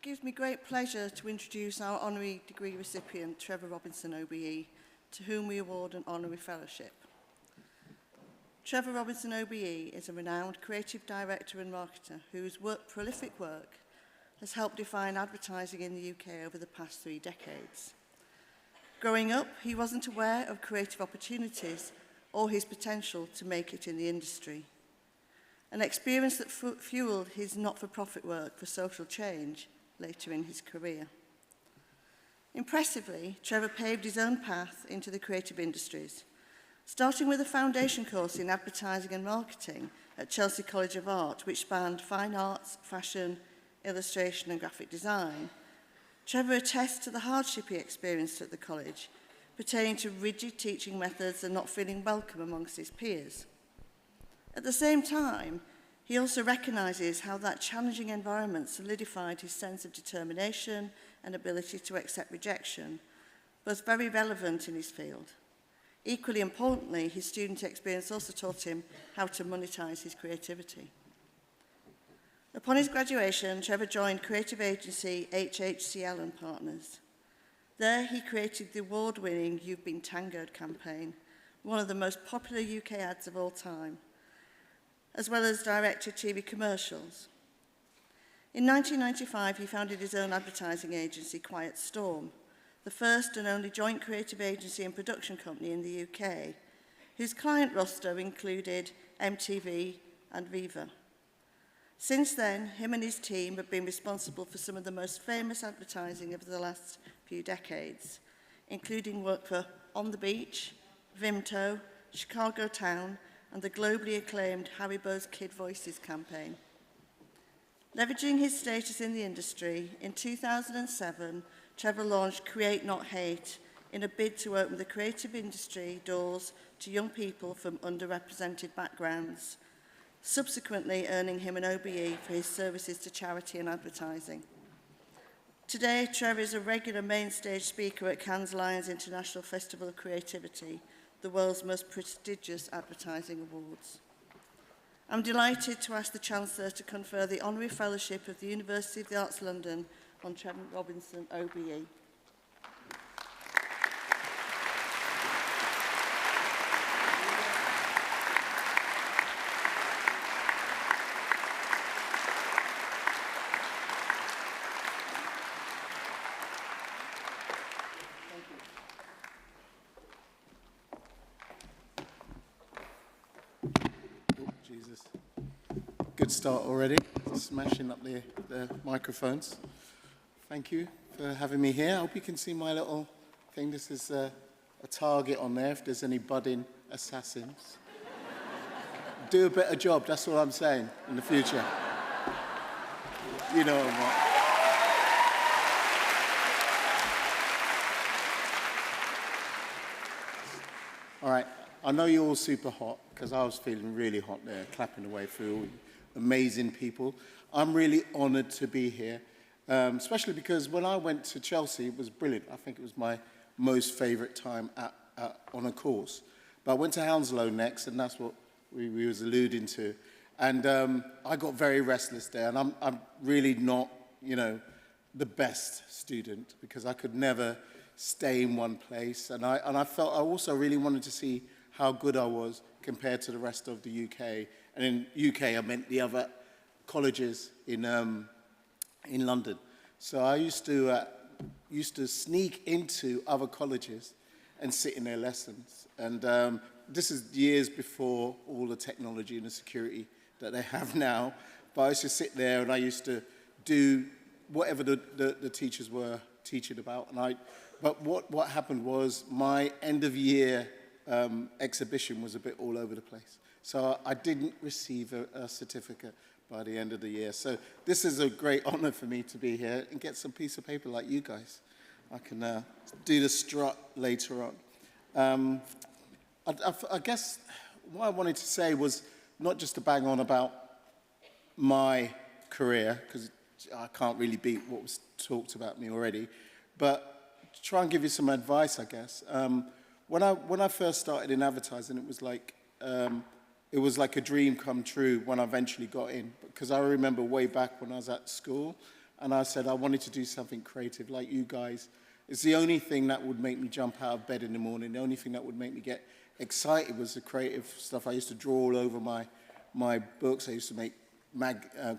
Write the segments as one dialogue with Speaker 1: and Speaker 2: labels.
Speaker 1: It gives me great pleasure to introduce our honorary degree recipient, Trevor Robinson OBE, to whom we award an honorary fellowship. Trevor Robinson OBE is a renowned creative director and marketer whose prolific work has helped define advertising in the UK over the past 3 decades. Growing up, he wasn't aware of creative opportunities or his potential to make it in the industry. An experience that fueled his not-for-profit work for social change later in his career. Impressively, Trevor paved his own path into the creative industries, starting with a foundation course in advertising and marketing at Chelsea College of Art, which spanned fine arts, fashion, illustration and graphic design. Trevor attests to the hardship he experienced at the college, pertaining to rigid teaching methods and not feeling welcome amongst his peers. At the same time, he also recognises how that challenging environment solidified his sense of determination and ability to accept rejection, both very relevant in his field. Equally importantly, his student experience also taught him how to monetize his creativity. Upon his graduation, Trevor joined creative agency HHCL and Partners. There, he created the award-winning You've Been Tangoed campaign, one of the most popular UK ads of all time, as well as directed TV commercials. In 1995, he founded his own advertising agency, Quiet Storm, the first and only joint creative agency and production company in the UK, whose client roster included MTV and Viva. Since then, him and his team have been responsible for some of the most famous advertising of the last few decades, including work for On the Beach, Vimto, Chicago Town, and the globally acclaimed Haribo's Kid Voices campaign. Leveraging his status in the industry, in 2007, Trevor launched Create Not Hate in a bid to open the creative industry doors to young people from underrepresented backgrounds, subsequently earning him an OBE for his services to charity and advertising. Today, Trevor is a regular main stage speaker at Cannes Lions International Festival of Creativity, the world's most prestigious advertising awards. I'm delighted to ask the Chancellor to confer the Honorary Fellowship of the University of the Arts London on Trevor Robinson OBE.
Speaker 2: Good start already, smashing up the microphones. Thank you for having me here. I hope you can see my little thing. This is a target on there if there's any budding assassins. Do a better job, that's all I'm saying, in the future. You know what. All right, I know you're all super hot, because I was feeling really hot there, clapping away through all amazing people. I'm really honoured to be here, especially because when I went to Chelsea, it was brilliant. I think it was my most favourite time on a course. But I went to Hounslow next, and that's what we was alluding to. And I got very restless there, and I'm really not, you know, the best student, because I could never stay in one place. And I felt I also really wanted to see how good I was compared to the rest of the UK. And in UK, I meant the other colleges in London. So I used to sneak into other colleges and sit in their lessons. And this is years before all the technology and the security that they have now. But I used to sit there and I used to do whatever the teachers were teaching about. But what happened was my end of year exhibition was a bit all over the place. So I didn't receive a certificate by the end of the year. So this is a great honor for me to be here and get some piece of paper like you guys. I can do the strut later on. I guess what I wanted to say was not just to bang on about my career, because I can't really beat what was talked about me already, but try and give you some advice, I guess. When I first started in advertising, it was like a dream come true when I eventually got in. Because I remember way back when I was at school, and I said I wanted to do something creative like you guys. It's the only thing that would make me jump out of bed in the morning. The only thing that would make me get excited was the creative stuff. I used to draw all over my books. I used to make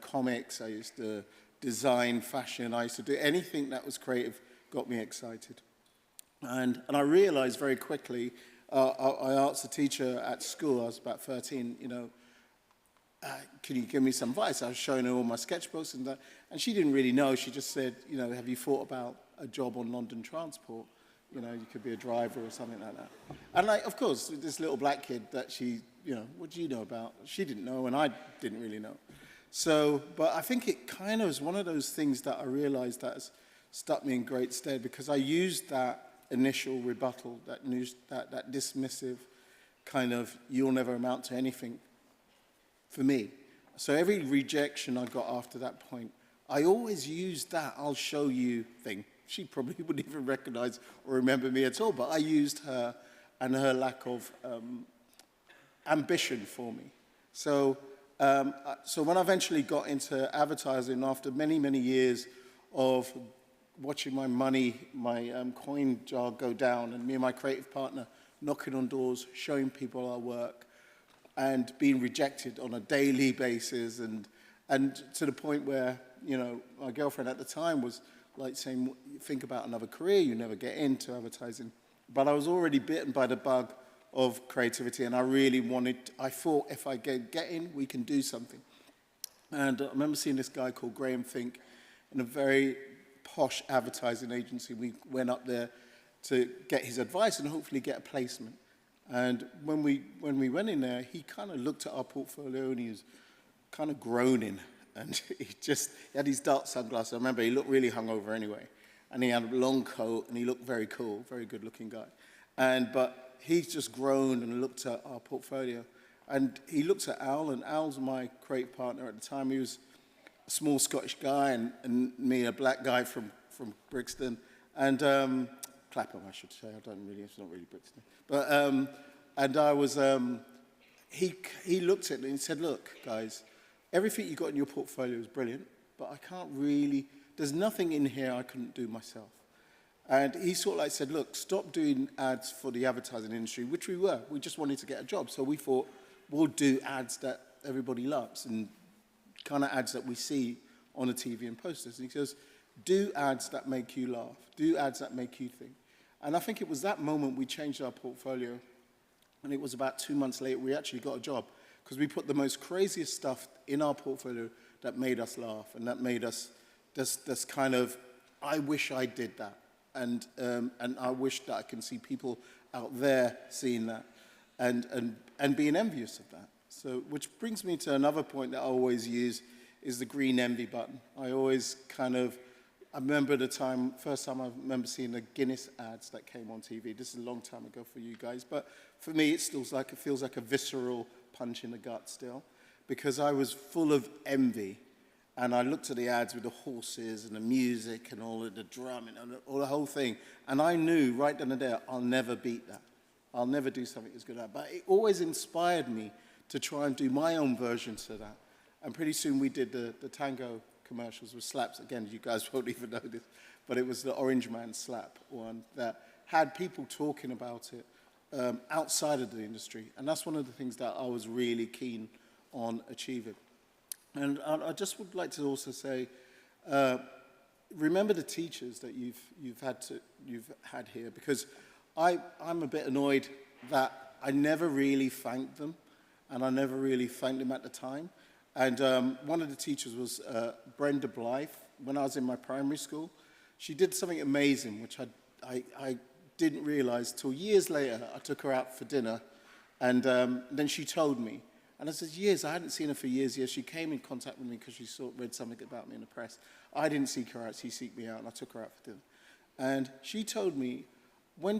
Speaker 2: comics. I used to design fashion. I used to do anything that was creative got me excited. And I realized very quickly, I asked the teacher at school, I was about 13, can you give me some advice? I was showing her all my sketchbooks and that, and she didn't really know. She just said, have you thought about a job on London Transport? You could be a driver or something like that. And of course, this little black kid that she, what do you know about? She didn't know, and I didn't really know. So, but I think it kind of was one of those things that I realized that has stuck me in great stead, because I used that initial rebuttal, that dismissive kind of, you'll never amount to anything, for me. So every rejection I got after that point, I always used that I'll show you thing. She probably wouldn't even recognize or remember me at all, but I used her and her lack of ambition for me. So when I eventually got into advertising, after many, many years of watching my coin jar go down, and me and my creative partner knocking on doors, showing people our work, and being rejected on a daily basis, and to the point where, my girlfriend at the time was like saying, think about another career, you never get into advertising. But I was already bitten by the bug of creativity, and I thought if I get in, we can do something. And I remember seeing this guy called Graham Fink in a very posh advertising agency. We went up there to get his advice and hopefully get a placement. And when we went in there, he kind of looked at our portfolio and he was kind of groaning. And he had these dark sunglasses. I remember he looked really hungover anyway. And he had a long coat and he looked very cool, very good looking guy. But he just groaned and looked at our portfolio. And he looked at Al, and Al's my creative partner at the time. He was a small Scottish guy, and me, a black guy from Brixton. And Clapham, I should say. It's not really Brixton. But, and I was, he looked at it and he said, look, guys, everything you got in your portfolio is brilliant, but I can't really, there's nothing in here I couldn't do myself. And he sort of like said, look, stop doing ads for the advertising industry, which we were. We just wanted to get a job. So we thought, we'll do ads that everybody loves and kind of ads that we see on the TV and posters. And he says, do ads that make you laugh. Do ads that make you think. And I think it was that moment we changed our portfolio. And it was about 2 months later, we actually got a job, because we put the most craziest stuff in our portfolio that made us laugh and that made us this kind of, I wish I did that. And I wish that I can see people out there seeing that and being envious of that. So, which brings me to another point that I always use, is the green envy button. I always I remember the first time I remember seeing the Guinness ads that came on TV. This is a long time ago for you guys, but for me it feels like a visceral punch in the gut still, because I was full of envy. And I looked at the ads with the horses and the music and all of the drumming and all the whole thing. And I knew right then and there, I'll never beat that. I'll never do something as good as that. But it always inspired me to try and do my own version to that. And pretty soon we did the tango commercials with slaps. Again, you guys won't even know this, but it was the Orange Man slap one that had people talking about it outside of the industry. And that's one of the things that I was really keen on achieving. And I just would like to also say, remember the teachers that you've had here, because I'm a bit annoyed that I never really thanked them, and I never really thanked them at the time. And one of the teachers was Brenda Blythe. When I was in my primary school, she did something amazing, which I didn't realize till years later. I took her out for dinner, and then she told me. And I said, years, I hadn't seen her for years. She came in contact with me because she read something about me in the press. I didn't seek her out, she seeked me out, and I took her out for dinner. And she told me, when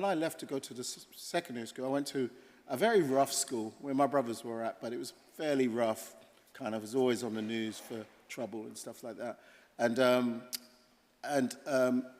Speaker 2: I left to go to the secondary school, I went to a very rough school where my brothers were at, but it was fairly rough, kind of, was always on the news for trouble and stuff like that. And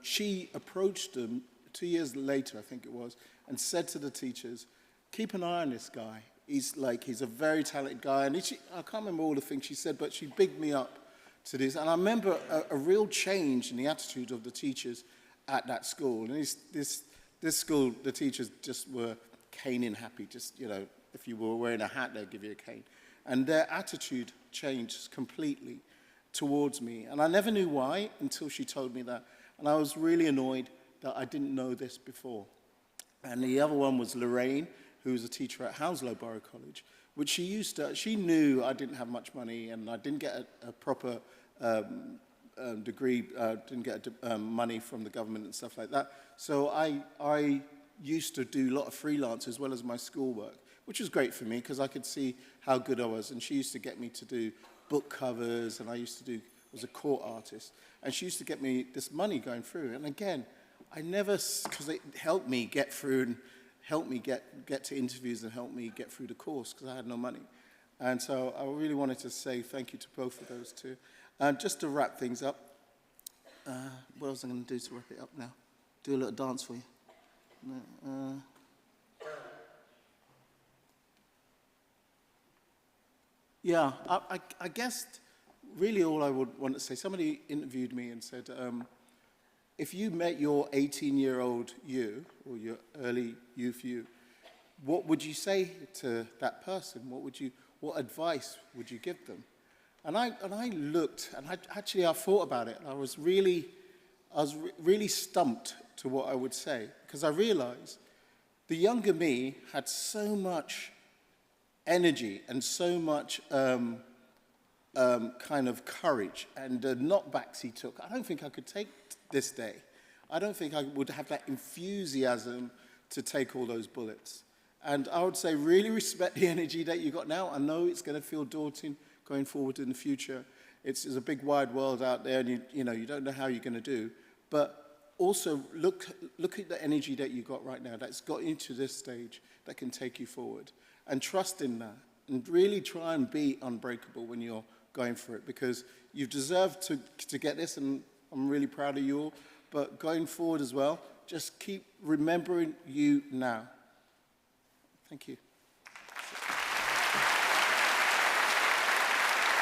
Speaker 2: she approached them 2 years later, I think it was, and said to the teachers, keep an eye on this guy. He's a very talented guy. And I can't remember all the things she said, but she bigged me up to this. And I remember a real change in the attitude of the teachers at that school. And this school, the teachers just were caning happy. Just, you know, if you were wearing a hat, they'd give you a cane. And their attitude changed completely towards me. And I never knew why until she told me that. And I was really annoyed that I didn't know this before. And the other one was Lorraine, who was a teacher at Hounslow Borough College, which she knew I didn't have much money and I didn't get a proper degree, didn't get money from the government and stuff like that. So I used to do a lot of freelance as well as my schoolwork, which was great for me because I could see how good I was. And she used to get me to do book covers, and I was a court artist. And she used to get me this money going through. And again, because it helped me get through and helped me get to interviews and helped me get through the course because I had no money. And so I really wanted to say thank you to both of those two. Just to wrap things up, what else am I going to do to wrap it up now? Do a little dance for you. Yeah, I guess really all I would want to say, somebody interviewed me and said, if you met your 18-year-old you, or your early youth you, what would you say to that person? What advice would you give them? And I looked, and I thought about it, and I was really stumped to what I would say, because I realized the younger me had so much energy and so much kind of courage, and the knockbacks he took, I don't think I could take this day. I don't think I would have that enthusiasm to take all those bullets. And I would say really respect the energy that you got now. I know it's going to feel daunting going forward in the future. It's a big wide world out there, and you don't know how you're going to do. But also look at the energy that you got right now that's got you to this stage that can take you forward. And trust in that. And really try and be unbreakable when you're going for it, because you've deserved to get this, and I'm really proud of you all. But going forward as well, just keep remembering you now. Thank you.